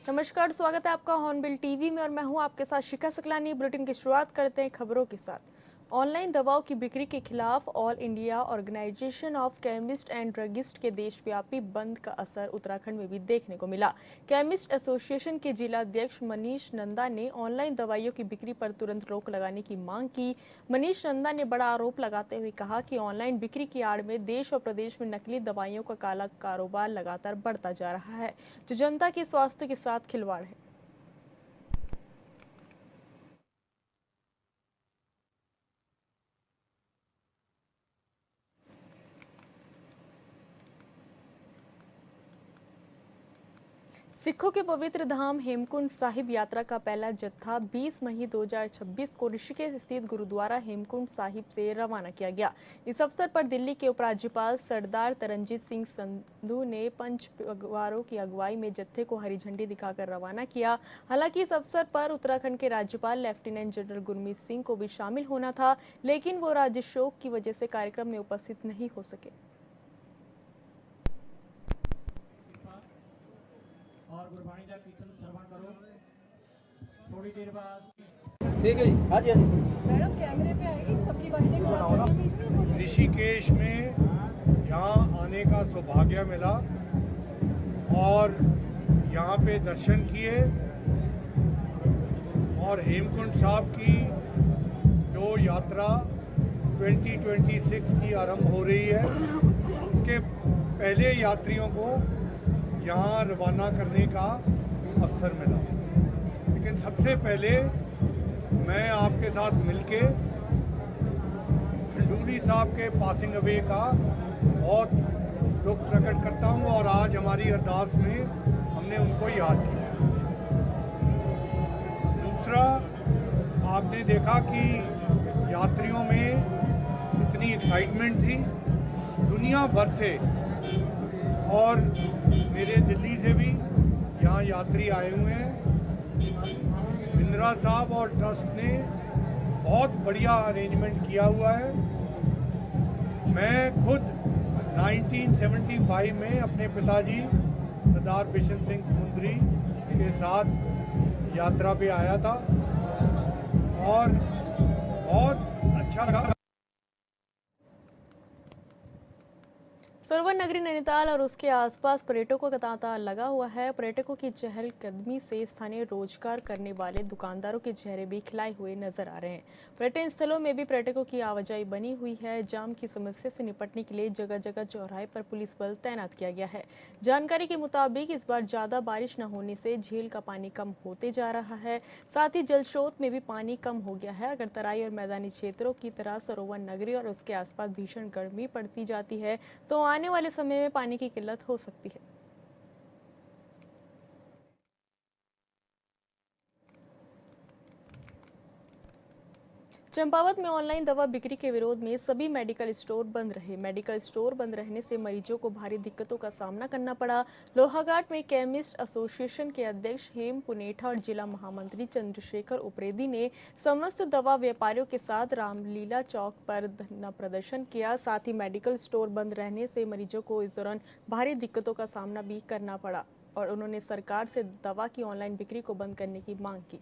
नमस्कार, स्वागत है आपका हॉर्नबिल टीवी में और मैं हूं आपके साथ शिखा सकलानी। बुलेटिन की शुरुआत करते हैं खबरों के साथ। ऑनलाइन दवाओं की बिक्री के खिलाफ all India organisation of chemist and druggist के देशव्यापी बंद का असर उत्तराखंड में भी देखने को मिला। केमिस्ट एसोसिएशन के जिला अध्यक्ष मनीष नंदा ने ऑनलाइन दवाइयों की बिक्री पर तुरंत रोक लगाने की मांग की। मनीष नंदा ने बड़ा आरोप लगाते हुए कहा कि ऑनलाइन बिक्री की आड़ में देश और प्रदेश में नकली दवाइयों का काला कारोबार लगातार बढ़ता जा रहा है, जो जनता के स्वास्थ्य के साथ खिलवाड़ है। सिखों के पवित्र धाम हेमकुंड साहिब यात्रा का पहला जत्था 20 मई 2026 को ऋषिकेश स्थित गुरुद्वारा हेमकुंड साहिब से रवाना किया गया। इस अवसर पर दिल्ली के उपराज्यपाल सरदार तरनजीत सिंह संधू ने पंच परिवारों की अगुवाई में जत्थे को हरी झंडी दिखाकर रवाना किया। हालांकि इस अवसर पर उत्तराखंड के राज्यपाल लेफ्टिनेंट जनरल गुरमीत सिंह को भी शामिल होना था, लेकिन वो राज्य शोक की वजह से कार्यक्रम में उपस्थित नहीं हो सके। और गुरबाणी का कीर्तन श्रवण करो। थोड़ी देर बाद ठीक है जी। हाँ जी, हाँ जी मैडम कैमरे पे आएगी सबकी बातें। ऋषिकेश में यहाँ आने का सौभाग्य मिला और यहाँ पे दर्शन किए और हेमकुंड साहब की जो यात्रा 2026 की आरंभ हो रही है, उसके पहले यात्रियों को यहाँ रवाना करने का अवसर मिला। लेकिन सबसे पहले मैं आपके साथ मिलके खंडूरी साहब के पासिंग अवे का बहुत दुख प्रकट करता हूँ और आज हमारी अरदास में हमने उनको याद किया। दूसरा, आपने देखा कि यात्रियों में इतनी एक्साइटमेंट थी दुनिया भर से, और मेरे दिल्ली से भी यहाँ यात्री आए हुए हैं। बिंद्रा साहब और ट्रस्ट ने बहुत बढ़िया अरेंजमेंट किया हुआ है। मैं खुद 1975 में अपने पिताजी सरदार बिशन सिंह समुद्री के साथ यात्रा पे आया था और बहुत अच्छा लगा। सरोवर नगरी नैनीताल और उसके आसपास पर्यटकों का तांता लगा हुआ है। पर्यटकों की चहलकदमी से स्थानीय रोजगार करने वाले दुकानदारों के चेहरे भी खिलाए हुए नजर आ रहे हैं। पर्यटन स्थलों में भी पर्यटकों की आवाजाही बनी हुई है। जाम की समस्या से निपटने के लिए जगह जगह चौराहे पर पुलिस बल तैनात किया गया है। जानकारी के मुताबिक इस बार ज्यादा बारिश न होने से झील का पानी कम होते जा रहा है। साथ ही जल स्रोत में भी पानी कम हो गया है। अगर तराई और मैदानी क्षेत्रों की तरह सरोवर नगरी और उसके आसपास भीषण गर्मी पड़ती जाती है तो आने वाले समय में पानी की किल्लत हो सकती है। चंपावत में ऑनलाइन दवा बिक्री के विरोध में सभी मेडिकल स्टोर बंद रहे। मेडिकल स्टोर बंद रहने से मरीजों को भारी दिक्कतों का सामना करना पड़ा। लोहाघाट में केमिस्ट एसोसिएशन के अध्यक्ष हेम पुनेठा और जिला महामंत्री चंद्रशेखर उप्रेती ने समस्त दवा व्यापारियों के साथ रामलीला चौक पर धरना प्रदर्शन किया। साथ ही मेडिकल स्टोर बंद रहने से मरीजों को इस दौरान भारी दिक्कतों का सामना भी करना पड़ा और उन्होंने सरकार से दवा की ऑनलाइन बिक्री को बंद करने की मांग की।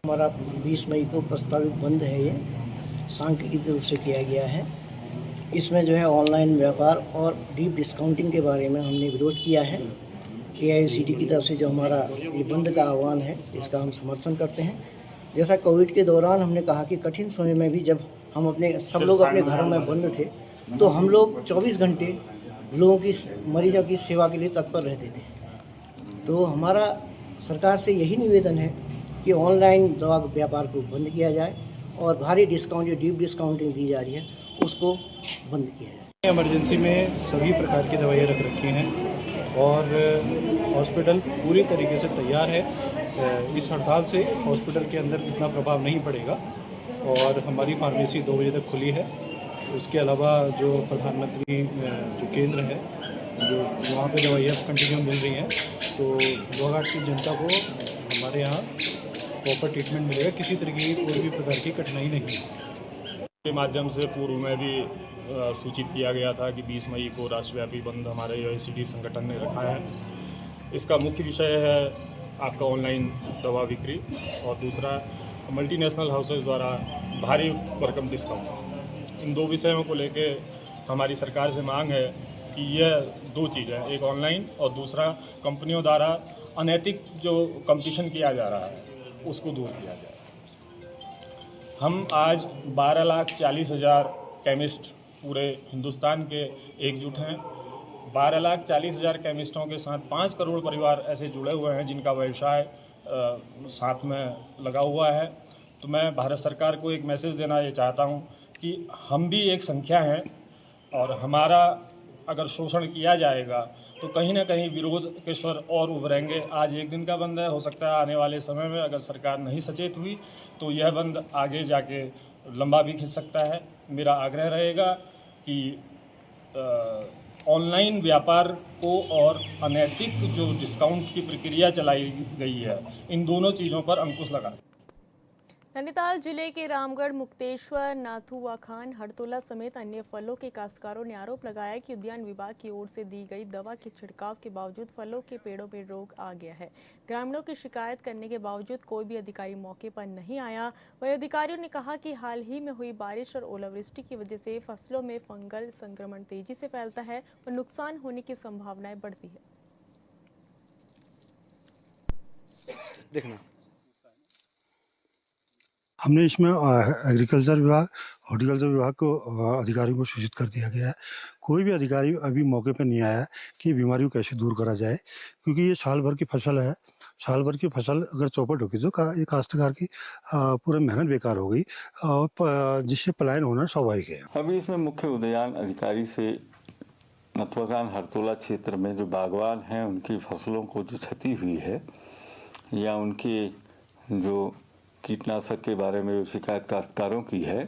हमारा 20 मई को प्रस्तावित बंद है, ये सांख्यिकी रूप से किया गया है। इसमें जो है ऑनलाइन व्यापार और डीप डिस्काउंटिंग के बारे में हमने विरोध किया है। AICTE की तरफ से जो हमारा ये बंद का आह्वान है, इसका हम समर्थन करते हैं। जैसा कोविड के दौरान हमने कहा कि कठिन समय में भी जब हम सब लोग अपने घरों में बंद थे तो हम लोग 24 घंटे लोगों की मरीजों की सेवा के लिए तत्पर रहते थे। तो हमारा सरकार से यही निवेदन है कि ऑनलाइन दवा व्यापार को बंद किया जाए और भारी डिस्काउंट जो डीप डिस्काउंटिंग दी जा रही है उसको बंद किया जाए। इमरजेंसी में सभी प्रकार की दवाइयाँ रख रखी हैं और हॉस्पिटल पूरी तरीके से तैयार है। इस हड़ताल से हॉस्पिटल के अंदर इतना प्रभाव नहीं पड़ेगा और हमारी फार्मेसी 2 बजे तक खुली है। उसके अलावा जो प्रधानमंत्री जो केंद्र है, जो वहाँ पे दवाइयाँ कंटिन्यू मिल रही हैं, तो लोहाघाट की जनता को हमारे यहाँ प्रॉपर ट्रीटमेंट मिलेगा। किसी तरीके की कोई भी प्रकार की कठिनाई नहीं है। के माध्यम से पूर्व में भी सूचित किया गया था कि 20 मई को राष्ट्रव्यापी बंद हमारे OECD संगठन ने रखा है। इसका मुख्य विषय है आपका ऑनलाइन दवा बिक्री और दूसरा मल्टीनेशनल हाउसेज द्वारा भारी भरकम डिस्काउंट। इन दो विषयों को लेके हमारी सरकार से मांग है कि यह दो चीज़ें, एक ऑनलाइन और दूसरा कंपनियों द्वारा अनैतिक जो कंपटीशन किया जा रहा है उसको दूर किया जाए। हम आज 12,40,000 केमिस्ट पूरे हिंदुस्तान के एकजुट हैं। 12,40,000 केमिस्टों के साथ 5 करोड़ परिवार ऐसे जुड़े हुए हैं जिनका व्यवसाय साथ में लगा हुआ है। तो मैं भारत सरकार को एक मैसेज देना ये चाहता हूँ कि हम भी एक संख्या हैं और हमारा अगर शोषण किया जाएगा तो कहीं ना कहीं विरोध के स्वर और उभरेंगे। आज एक दिन का बंद है, हो सकता है आने वाले समय में अगर सरकार नहीं सचेत हुई तो यह बंद आगे जाके लंबा भी खिंच सकता है। मेरा आग्रह रहेगा कि ऑनलाइन व्यापार को और अनैतिक जो डिस्काउंट की प्रक्रिया चलाई गई है, इन दोनों चीज़ों पर अंकुश लगा। नैनीताल जिले के रामगढ़, मुक्तेश्वर, नाथुआ खान, हरतोला समेत अन्य फलों के काश्तकारों ने आरोप लगाया कि उद्यान विभाग की ओर से दी गई दवा के छिड़काव के बावजूद फलों के पेड़ों में रोग आ गया है। ग्रामीणों की शिकायत करने के बावजूद कोई भी अधिकारी मौके पर नहीं आया। वहीं अधिकारियों ने कहा कि हाल ही में हुई बारिश और ओलावृष्टि की वजह से फसलों में फंगल संक्रमण तेजी से फैलता है और नुकसान होने की संभावनाएं बढ़ती है। देखना हमने इसमें एग्रीकल्चर विभाग, हॉर्टिकल्चर विभाग को अधिकारियों को सूचित कर दिया गया है। कोई भी अधिकारी अभी मौके पर नहीं आया है कि ये बीमारी को कैसे दूर करा जाए, क्योंकि ये साल भर की फसल है। साल भर की फसल अगर चौपट होगी तो ये काश्तकार की पूरा मेहनत बेकार हो गई और जिससे पलायन होना स्वाभाविक है। अभी इसमें मुख्य उद्यान अधिकारी से नथुआ खान, हरतोला क्षेत्र में जो बागवान हैं उनकी फसलों को जो क्षति हुई है या उनके जो कीटनाशक के बारे में जो शिकायत काश्तकारों की है,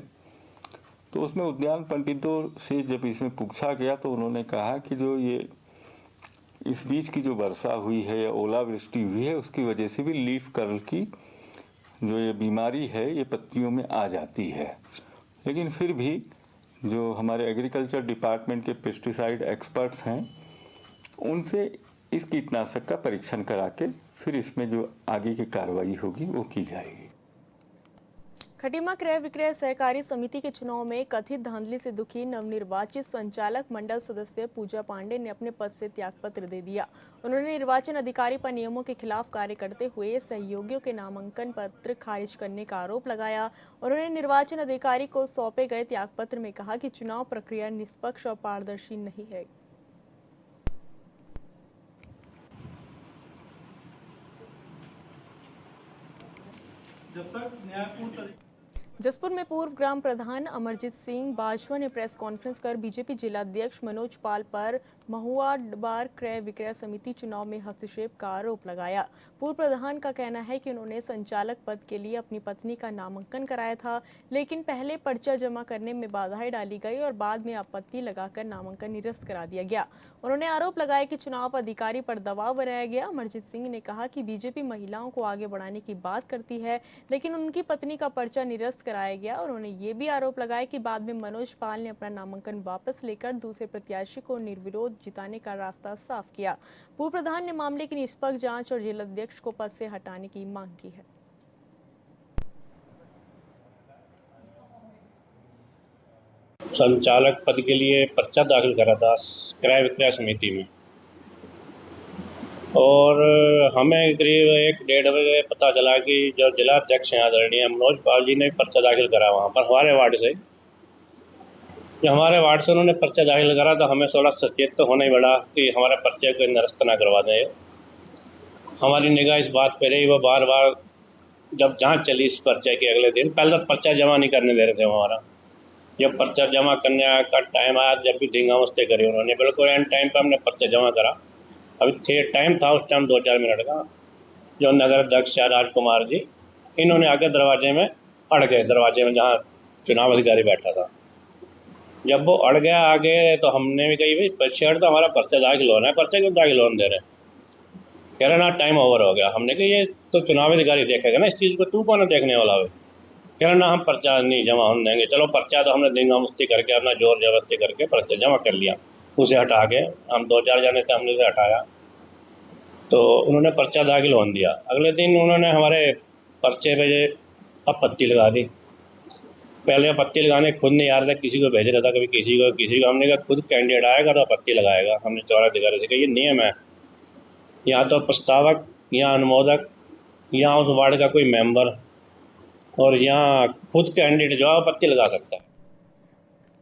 तो उसमें उद्यान पंडितों से जब इसमें पूछा गया तो उन्होंने कहा कि जो ये इस बीच की जो वर्षा हुई है या ओलावृष्टि हुई है उसकी वजह से भी लीफ कर्ल की जो ये बीमारी है ये पत्तियों में आ जाती है। लेकिन फिर भी जो हमारे एग्रीकल्चर डिपार्टमेंट के पेस्टिसाइड एक्सपर्ट्स हैं उनसे इस कीटनाशक का परीक्षण करा के फिर इसमें जो आगे की कार्रवाई होगी वो की जाएगी। खटीमा क्रय विक्रय सहकारी समिति के चुनाव में कथित धांधली से दुखी नवनिर्वाचित संचालक मंडल सदस्य पूजा पांडे ने अपने पद से त्यागपत्र दे दिया। उन्होंने निर्वाचन अधिकारी पर नियमों के खिलाफ कार्य करते हुए सहयोगियों के नामांकन पत्र खारिज करने का आरोप लगाया। उन्होंने निर्वाचन अधिकारी को सौंपे गए त्यागपत्र में कहा कि चुनाव प्रक्रिया निष्पक्ष और पारदर्शी नहीं है। जसपुर में पूर्व ग्राम प्रधान अमरजीत सिंह बाजवा ने प्रेस कॉन्फ्रेंस कर बीजेपी जिलाध्यक्ष मनोज पाल पर महुआ बार क्रय विक्रय समिति चुनाव में हस्तक्षेप का आरोप लगाया। पूर्व प्रधान का कहना है कि उन्होंने संचालक पद के लिए अपनी पत्नी का नामांकन कराया था, लेकिन पहले पर्चा जमा करने में बाधाएं डाली गई और बाद में आपत्ति लगाकर नामांकन निरस्त करा दिया गया। उन्होंने आरोप लगाया कि चुनाव अधिकारी पर दबाव बनाया गया। अमरजीत सिंह ने कहा कि बीजेपी महिलाओं को आगे बढ़ाने की बात करती है, लेकिन उनकी पत्नी का पर्चा निरस्त कराया गया। उन्होंने ये भी आरोप लगाया कि बाद में मनोज पाल ने अपना नामांकन वापस लेकर दूसरे प्रत्याशी को निर्विरोध जिताने का रास्ता साफ किया। पूर्व प्रधान ने मामले की निष्पक्ष जांच और जिलाध्यक्ष को पद से हटाने की मांग की है। संचालक पद के लिए पर्चा दाखिल करा था क्रय विक्रय समिति में और हमें करीब 1-1.5 बजे पता चला कि जो जिला अध्यक्ष हैं आदरणीय मनोज पाल जी ने पर्चा दाखिल करा वहाँ पर हमारे वार्ड से। जब हमारे वार्ड से उन्होंने पर्चा दाखिल करा तो हमें थोड़ा सचेत तो होना ही पड़ा कि हमारे पर्चे को निरस्त ना करवा दें। हमारी निगाह इस बात पर रही, वो बार बार जब जांच चली इस पर्चे के अगले दिन, पहले तो पर्चा जमा नहीं करने दे रहे थे हमारा। जब पर्चा जमा करने का टाइम आया, जब भी धींगामस्ती करी उन्होंने, बिल्कुल एंड टाइम पर हमने पर्चा जमा करा। अभी टाइम था उस टाइम 2-4 मिनट का। जो नगर अध्यक्ष राजकुमार जी, इन्होंने आके दरवाजे में अड़ गए, दरवाजे में जहाँ चुनाव अधिकारी बैठा था। जब वो अड़ गया आगे तो हमने भी कही भाई पर्चा तो हमारा पर्चा दाखिल होना है, पर्चा क्यों दाखिल होने दे रहे? कह रहे ना टाइम ओवर हो गया। हमने कहा ये तो चुनाव अधिकारी देखेगा ना इस चीज़ को, तू कौन है देखने वाला है? कह रहे ना हम पर्चा नहीं जमा हम देंगे। चलो पर्चा तो हमने देंगे मुस्ती करके अपना जोर जबरदस्ती करके पर्चा जमा कर लिया। उसे हटा के हम 2-4 जाने थे, हमने उसे हटाया तो उन्होंने पर्चा दाखिल होने दिया। अगले दिन उन्होंने हमारे पर्चे पे आपत्ति लगा दी। पहले आपत्ति लगाने खुद नहीं आ रहे थे, किसी को भेज रहा था, कभी किसी को। हमने कहा खुद कैंडिडेट आएगा तो आपत्ति लगाएगा। हमने चौरा अधिकारी से कहा ये नियम है, यहाँ तो प्रस्तावक, यहाँ अनुमोदक, यहाँ उस वार्ड का कोई मेंबर और यहाँ खुद कैंडिडेट जो आपत्ति लगा सकता है।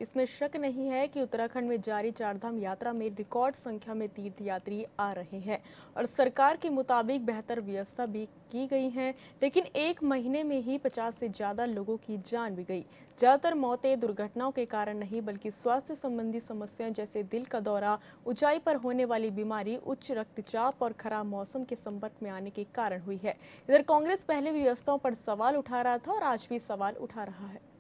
इसमें शक नहीं है कि उत्तराखंड में जारी चारधाम यात्रा में रिकॉर्ड संख्या में तीर्थयात्री आ रहे हैं और सरकार के मुताबिक बेहतर व्यवस्था भी की गई है, लेकिन एक महीने में ही 50 से ज्यादा लोगों की जान भी गई। ज्यादातर मौतें दुर्घटनाओं के कारण नहीं बल्कि स्वास्थ्य संबंधी समस्याएं जैसे दिल का दौरा, ऊंचाई पर होने वाली बीमारी, उच्च रक्तचाप और खराब मौसम के संपर्क में आने के कारण हुई है। इधर कांग्रेस पहले भी व्यवस्थाओं पर सवाल उठा रहा था और आज भी सवाल उठा रहा है।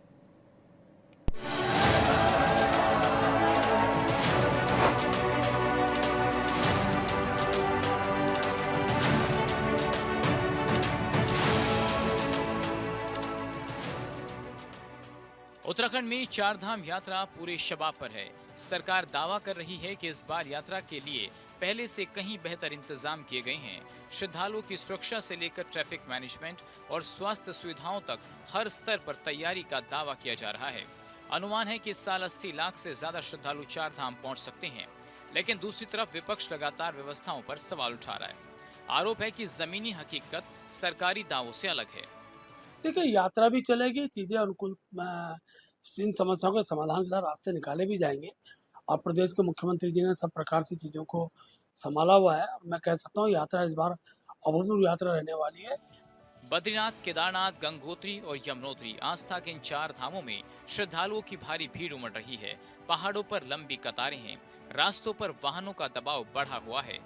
उत्तराखंड में चारधाम यात्रा पूरे शबाब पर है। सरकार दावा कर रही है कि इस बार यात्रा के लिए पहले से कहीं बेहतर इंतजाम किए गए हैं। श्रद्धालुओं की सुरक्षा से लेकर ट्रैफिक मैनेजमेंट और स्वास्थ्य सुविधाओं तक हर स्तर पर तैयारी का दावा किया जा रहा है। अनुमान है कि इस साल 80 लाख से ज्यादा श्रद्धालु चारधाम पहुंच सकते हैं, लेकिन दूसरी तरफ विपक्ष लगातार व्यवस्थाओं पर सवाल उठा रहा है। आरोप है कि जमीनी हकीकत सरकारी दावों से अलग है। देखिए, यात्रा भी चलेगी, चीजें अनुकूल, इन समस्याओं के समाधान के साथ रास्ते निकाले भी जाएंगे और प्रदेश के मुख्यमंत्री जी ने सब प्रकार से चीजों को संभाला हुआ है। मैं कह सकता हूँ यात्रा इस बार अभूतपूर्व यात्रा रहने वाली है। बद्रीनाथ, केदारनाथ, गंगोत्री और यमुनोत्री आस्था के इन चार धामों में श्रद्धालुओं की भारी भीड़ उमड़ रही है। पहाड़ों पर लंबी कतारें हैं, रास्तों पर वाहनों का दबाव बढ़ा हुआ है।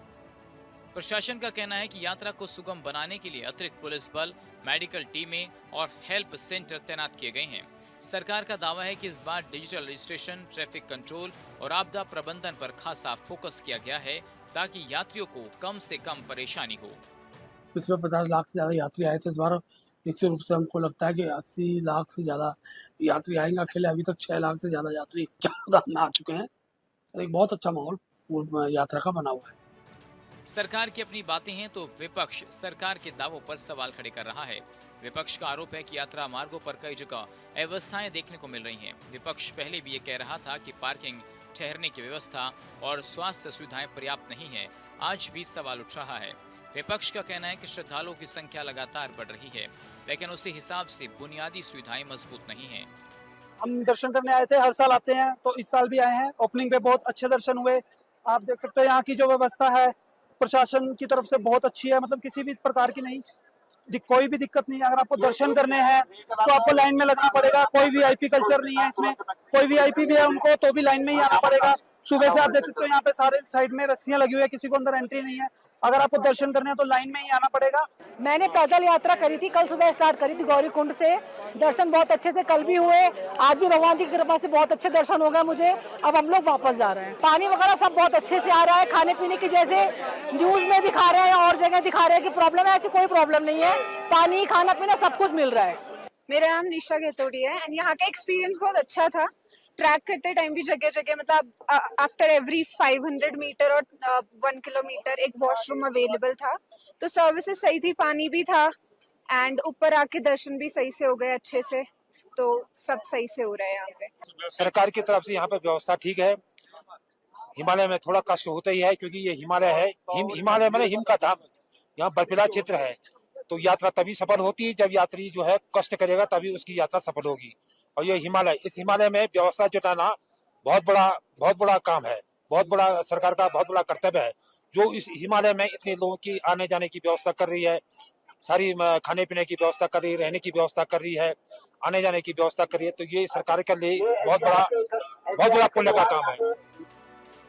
प्रशासन का कहना है कि यात्रा को सुगम बनाने के लिए अतिरिक्त पुलिस बल, मेडिकल टीमें और हेल्प सेंटर तैनात किए गए हैं। सरकार का दावा है कि इस बार डिजिटल रजिस्ट्रेशन, ट्रैफिक कंट्रोल और आपदा प्रबंधन पर खासा फोकस किया गया है ताकि यात्रियों को कम से कम परेशानी हो। पिछले 50 लाख से ज्यादा यात्री आए थे। इस बार निश्चित रूप से हमको लगता है कि 80 लाख से ज्यादा यात्री आएंगे। अकेले अभी तक 6 लाख से ज्यादा यात्री चारधाम में आ चुके हैं। एक बहुत अच्छा माहौल यात्रा का बना हुआ है। सरकार की अपनी बातें हैं तो विपक्ष सरकार के दावों पर सवाल खड़े कर रहा है। विपक्ष का आरोप है कि यात्रा मार्गों पर कई जगह अव्यवस्थाएं देखने को मिल रही हैं। विपक्ष पहले भी ये कह रहा था कि पार्किंग, ठहरने की व्यवस्था और स्वास्थ्य सुविधाएं पर्याप्त नहीं है। आज भी सवाल उठ रहा है। विपक्ष का कहना है कि श्रद्धालुओं की संख्या लगातार बढ़ रही है, लेकिन उसी हिसाब से बुनियादी सुविधाएं मजबूत नहीं है। हम दर्शन करने आए थे, हर साल आते हैं, तो इस साल भी आए हैं। ओपनिंग पे बहुत अच्छे दर्शन हुए। आप देख सकते हो यहाँ की जो व्यवस्था है प्रशासन की तरफ से बहुत अच्छी है। मतलब किसी भी प्रकार की नहीं, कोई भी दिक्कत नहीं है। अगर आपको दर्शन करने हैं तो आपको लाइन में लगना पड़ेगा। कोई वीआईपी कल्चर नहीं है इसमें। कोई वीआईपी भी है उनको तो भी लाइन में ही आना पड़ेगा। सुबह से आप देख सकते हो यहाँ पे सारे साइड में रस्सियां लगी हुई है, किसी को अंदर एंट्री नहीं है। अगर आपको दर्शन करने हैं तो लाइन में ही आना पड़ेगा। मैंने पैदल यात्रा करी थी, कल सुबह स्टार्ट करी थी गौरी कुंड से। दर्शन बहुत अच्छे से कल भी हुए, आज भी भगवान जी की कृपा से बहुत अच्छे दर्शन हो गए मुझे। अब हम लोग वापस जा रहे हैं। पानी वगैरह सब बहुत अच्छे से आ रहा है। खाने पीने की जैसे न्यूज में दिखा रहे हैं और जगह दिखा रहे हैं कि प्रॉब्लम है, ऐसी कोई प्रॉब्लम नहीं है। पानी, खाना पीना सब कुछ मिल रहा है। मेरा नाम निशा गेतोड़ी है एंड यहाँ का एक्सपीरियंस बहुत अच्छा था। ट्रैक करते टाइम भी जगह जगह मतलब आफ्टर एवरी 500 मीटर और 1 किलोमीटर एक वॉशरूम अवेलेबल था, तो सर्विसेज सही थी, पानी भी था एंड ऊपर आके दर्शन भी सही से हो गए अच्छे से, तो सब सही से हो रहा है यहाँ पे। सरकार की तरफ से यहाँ पे व्यवस्था ठीक है। हिमालय में थोड़ा कष्ट होता ही है क्योंकि ये हिमालय है। हिमालय में हिम का धाम, यहाँ बर्फीला क्षेत्र है, तो यात्रा तभी सफल होती है जब यात्री जो है कष्ट करेगा, तभी उसकी यात्रा सफल होगी। और ये हिमालय, इस हिमालय में व्यवस्था जुटाना बहुत बड़ा काम है, बहुत बड़ा सरकार का बहुत बड़ा कर्तव्य है, जो इस हिमालय में इतने लोगों की आने जाने की व्यवस्था कर रही है, सारी खाने पीने की व्यवस्था कर रही है, रहने की व्यवस्था कर रही है, आने जाने की व्यवस्था कर रही है। तो ये सरकार के लिए बहुत बड़ा पुण्य का काम है।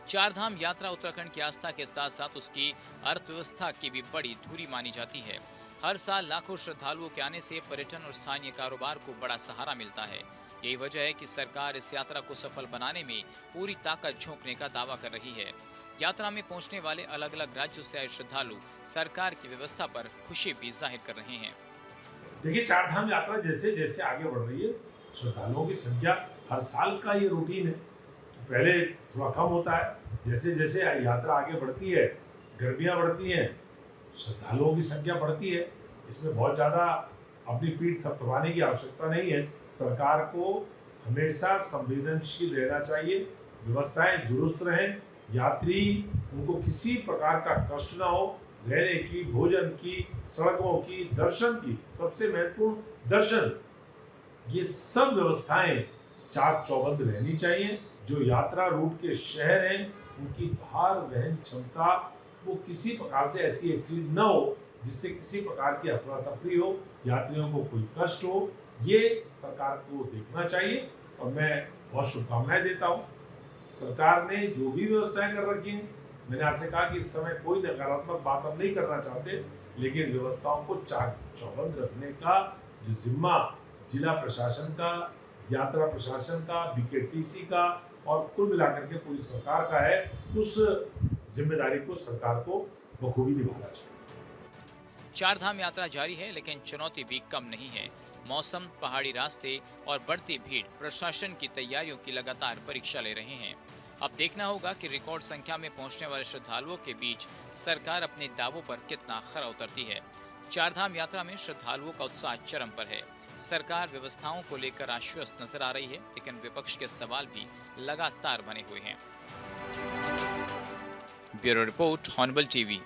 चारधाम यात्रा उत्तराखंड की आस्था के साथ साथ उसकी अर्थव्यवस्था की भी बड़ी धुरी मानी जाती है। हर साल लाखों श्रद्धालुओं के आने से पर्यटन और स्थानीय कारोबार को बड़ा सहारा मिलता है। यही वजह है कि सरकार इस यात्रा को सफल बनाने में पूरी ताकत झोंकने का दावा कर रही है। यात्रा में पहुंचने वाले अलग अलग राज्यों से आए श्रद्धालु सरकार की व्यवस्था पर खुशी भी जाहिर कर रहे हैं। देखिए, चार धाम यात्रा जैसे जैसे आगे बढ़ रही है, श्रद्धालुओं की संख्या हर साल का ये रूटीन है। तो पहले थोड़ा कम होता है, जैसे जैसे यात्रा आगे बढ़ती है, गर्मियाँ बढ़ती हैं, श्रद्धालुओं की संख्या बढ़ती है। इसमें बहुत ज़्यादा अपनी पीठ थपथपाने की आवश्यकता नहीं है। सरकार को हमेशा संवेदनशील रहना चाहिए, व्यवस्थाएं दुरुस्त रहें, यात्री उनको किसी प्रकार का कष्ट ना हो, रहने की, भोजन की, सड़कों की, दर्शन की, सबसे महत्वपूर्ण दर्शन, ये सब व्यवस्थाएं चाक चौबंद रहनी चाहिए। जो यात्रा रूट के शहर हैं उनकी भार वहन क्षमता वो किसी प्रकार से ऐसी एक्सीड न हो जिससे किसी प्रकार की अफरा तफरी हो, यात्रियों को कोई कष्ट हो, ये सरकार को देखना चाहिए। और मैं बहुत शुभकामनाएं देता हूँ। सरकार ने जो भी व्यवस्थाएं कर रखी हैं, मैंने आपसे कहा कि इस समय कोई नकारात्मक बात हम नहीं करना चाहते, लेकिन व्यवस्थाओं को चाक चौबंद रखने का जो जिम्मा जिला प्रशासन का, यात्रा प्रशासन का, बीकेटीसी का और कुल मिलाकर के पूरी सरकार का है, उस जिम्मेदारी को सरकार को बखूबी निभाना चाहिए। चार धाम यात्रा जारी है, लेकिन चुनौती भी कम नहीं है। मौसम, पहाड़ी रास्ते और बढ़ती भीड़ प्रशासन की तैयारियों की लगातार परीक्षा ले रहे हैं। अब देखना होगा कि रिकॉर्ड संख्या में पहुंचने वाले श्रद्धालुओं के बीच सरकार अपने दावों पर कितना खरा उतरती है। चार धाम यात्रा में श्रद्धालुओं का उत्साह चरम पर है। सरकार व्यवस्थाओं को लेकर आश्वस्त नजर आ रही है, लेकिन विपक्ष के सवाल भी लगातार बने हुए हैं। Bureau report, hornbill TV.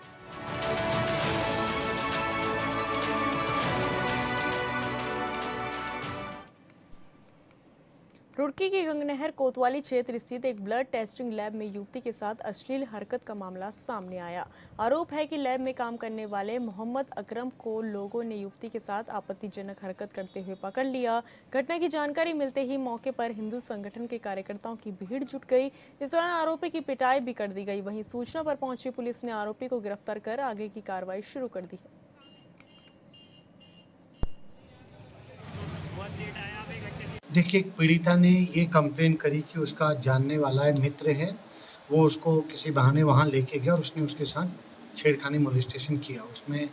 Roorkee की गंगनहर कोतवाली क्षेत्र स्थित एक ब्लड टेस्टिंग लैब में युवती के साथ अश्लील हरकत का मामला सामने आया। आरोप है कि लैब में काम करने वाले मोहम्मद अकरम को लोगों ने युवती के साथ आपत्तिजनक हरकत करते हुए पकड़ लिया। घटना की जानकारी मिलते ही मौके पर हिंदू संगठन के कार्यकर्ताओं की भीड़ जुट गई। इस दौरान आरोपी की पिटाई भी कर दी गई। वहीं सूचना पर पहुंची पुलिस ने आरोपी को गिरफ्तार कर आगे की कार्रवाई शुरू कर दी है। देखिए, एक पीड़िता ने ये कंप्लेन करी कि उसका जानने वाला है, मित्र है, वो उसको किसी बहाने वहाँ लेके गया और उसने उसके साथ छेड़खानी मोलेस्टेशन किया। उसमें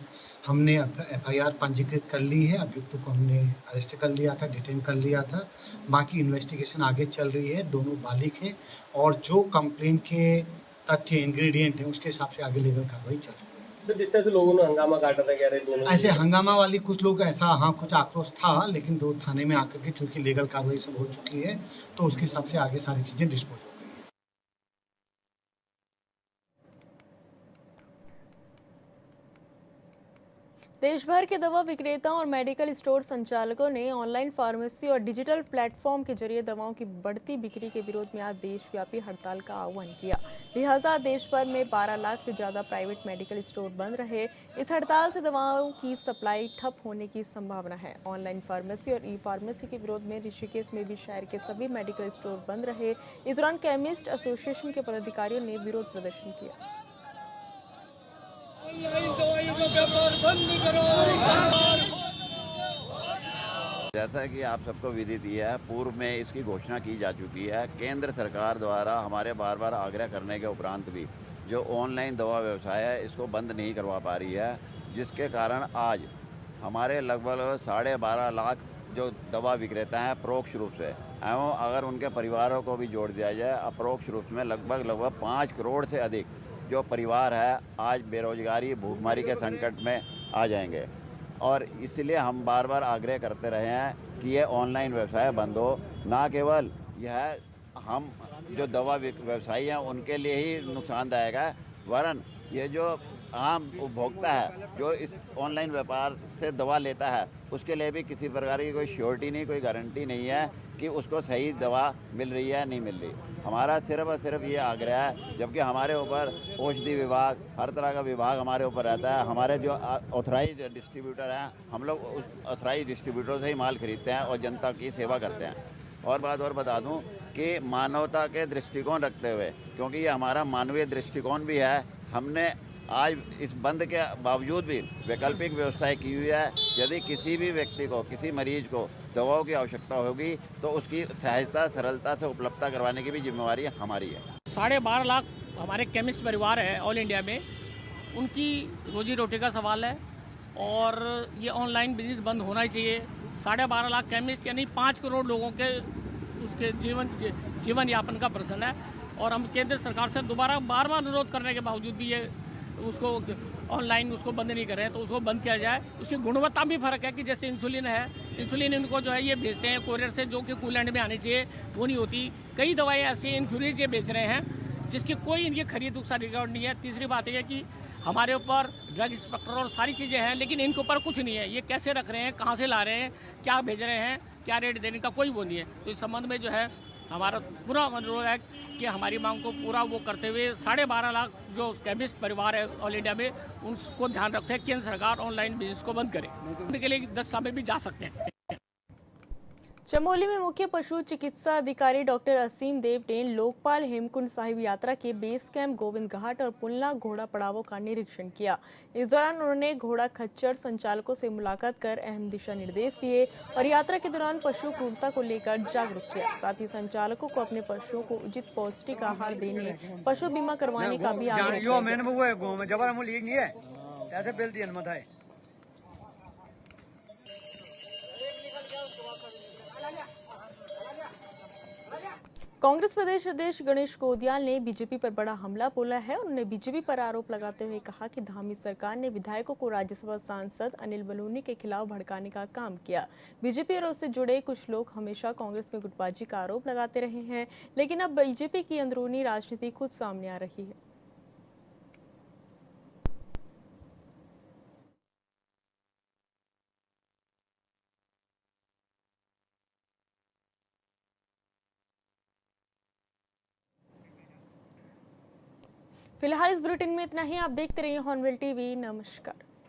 हमने FIR पंजीकृत कर ली है। अभियुक्त को हमने अरेस्ट कर लिया था, डिटेन कर लिया था। बाकी इन्वेस्टिगेशन आगे चल रही है। दोनों बालिग हैं और जो कंप्लेन के तथ्य इंग्रेडिएंट हैं उसके हिसाब से आगे लीगल कार्रवाई चल रही है। सर, जिस तरह से लोगों ने हंगामा काटा था, कह रहे दोनों ऐसे हंगामा वाली कुछ लोग ऐसा, हाँ, कुछ आक्रोश था, लेकिन दो थाने में आकर के चूँकि लीगल कार्रवाई सब हो चुकी है तो उसके हिसाब से आगे सारी चीज़ें डिस्पोज हो गई। देश भर के दवा विक्रेताओं और मेडिकल स्टोर संचालकों ने ऑनलाइन फार्मेसी और डिजिटल प्लेटफॉर्म के जरिए दवाओं की बढ़ती बिक्री के विरोध में आज देशव्यापी हड़ताल का आह्वान किया। लिहाजा देश भर में 12 लाख से ज्यादा प्राइवेट मेडिकल स्टोर बंद रहे। इस हड़ताल से दवाओं की सप्लाई ठप होने की संभावना है। ऑनलाइन फार्मेसी और ई फार्मेसी के विरोध में ऋषिकेश में भी शहर के सभी मेडिकल स्टोर बंद रहे। इस दौरान केमिस्ट एसोसिएशन के पदाधिकारियों ने विरोध प्रदर्शन किया। जैसा कि आप सबको विदित है, पूर्व में इसकी घोषणा की जा चुकी है। केंद्र सरकार द्वारा हमारे बार बार आग्रह करने के उपरांत भी जो ऑनलाइन दवा व्यवसाय है इसको बंद नहीं करवा पा रही है, जिसके कारण आज हमारे लगभग 12.5 लाख जो दवा विक्रेता हैं परोक्ष रूप से एवं अगर उनके परिवारों को भी जोड़ दिया जाए अपरोक्ष रूप में लगभग 5 करोड़ से अधिक जो परिवार है आज बेरोजगारी, भूखमरी के संकट में आ जाएंगे। और इसलिए हम बार बार आग्रह करते रहे हैं कि ये ऑनलाइन व्यवसाय बंद हो। ना केवल यह हम जो दवा व्यवसायी हैं उनके लिए ही नुकसानदायक है, वरन ये जो आम उपभोक्ता है जो इस ऑनलाइन व्यापार से दवा लेता है उसके लिए भी किसी प्रकार की कोई श्योरिटी नहीं, कोई गारंटी नहीं है कि उसको सही दवा मिल रही है नहीं मिल रही। हमारा सिर्फ और सिर्फ ये आग्रह है, जबकि हमारे ऊपर औषधि विभाग, हर तरह का विभाग हमारे ऊपर रहता है। हमारे जो ऑथराइज डिस्ट्रीब्यूटर हैं, हम लोग उस ऑथराइज डिस्ट्रीब्यूटर से ही माल खरीदते हैं और जनता की सेवा करते हैं। और बात और बता दूं कि मानवता के दृष्टिकोण रखते हुए, क्योंकि ये हमारा मानवीय दृष्टिकोण भी है, हमने आज इस बंद के बावजूद भी वैकल्पिक व्यवस्थाएं की हुई है। यदि किसी भी व्यक्ति को, किसी मरीज को दवाओं की आवश्यकता होगी तो उसकी सहजता, सरलता से उपलब्धता करवाने की भी जिम्मेवारी हमारी है। 12.5 लाख हमारे केमिस्ट परिवार है ऑल इंडिया में, उनकी रोजी रोटी का सवाल है और ये ऑनलाइन बिजनेस बंद होना ही चाहिए। 12.5 लाख केमिस्ट यानी 5 करोड़ लोगों के उसके जीवन यापन का प्रश्न है और हम केंद्र सरकार से दोबारा बार अनुरोध करने के बावजूद भी ये उसको ऑनलाइन उसको बंद नहीं कर रहे हैं, तो उसको बंद किया जाए। उसकी गुणवत्ता भी फ़र्क है कि जैसे इंसुलिन है, इंसुलिन इनको जो है ये भेजते हैं कोरियर से, जो कि कूलैंड में आनी चाहिए वो नहीं होती। कई दवाएं ऐसी इन्फ्लुएंजा ये बेच रहे हैं जिसकी कोई इनकी खरीद उसका रिकॉर्ड नहीं है। तीसरी बात यह है कि हमारे ऊपर ड्रग इंस्पेक्टर और सारी चीज़ें हैं, लेकिन इनके ऊपर कुछ नहीं है। ये कैसे रख रहे हैं, कहाँ से ला रहे हैं, क्या भेज रहे हैं, क्या रेट देने का कोई वो नहीं है। तो इस संबंध में जो है हमारा पूरा अनुरोध है कि हमारी मांग को पूरा वो करते हुए 12.5 लाख जो केमिस्ट परिवार है ऑल इंडिया में, उनको ध्यान रखते हैं केंद्र सरकार ऑनलाइन बिजनेस को बंद करे। उनके लिए 10 साल में भी जा सकते हैं। चमोली में मुख्य पशु चिकित्सा अधिकारी डॉक्टर असीम देव ने लोकपाल हेमकुंड साहिब यात्रा के बेस कैंप गोविंद घाट और पुलना घोड़ा पड़ावों का निरीक्षण किया। इस दौरान उन्होंने घोड़ा खच्चर संचालकों से मुलाकात कर अहम दिशा निर्देश दिए और यात्रा के दौरान पशु क्रूरता को लेकर जागरूक किया। साथ ही संचालकों को अपने पशुओं को उचित पौष्टिक आहार देने, पशु बीमा करवाने का भी आग्रह किया। कांग्रेस प्रदेश अध्यक्ष गणेश गोदियाल ने बीजेपी पर बड़ा हमला बोला है। उन्होंने बीजेपी पर आरोप लगाते हुए कहा कि धामी सरकार ने विधायकों को राज्यसभा सांसद अनिल बलूनी के खिलाफ भड़काने का काम किया। बीजेपी और उससे जुड़े कुछ लोग हमेशा कांग्रेस में गुटबाजी का आरोप लगाते रहे हैं, लेकिन अब बीजेपी की अंदरूनी राजनीति खुद सामने आ रही है। फिलहाल इस बुलेटिन में इतना ही। आप देखते रहिए हॉर्नबिल टीवी। नमस्कार।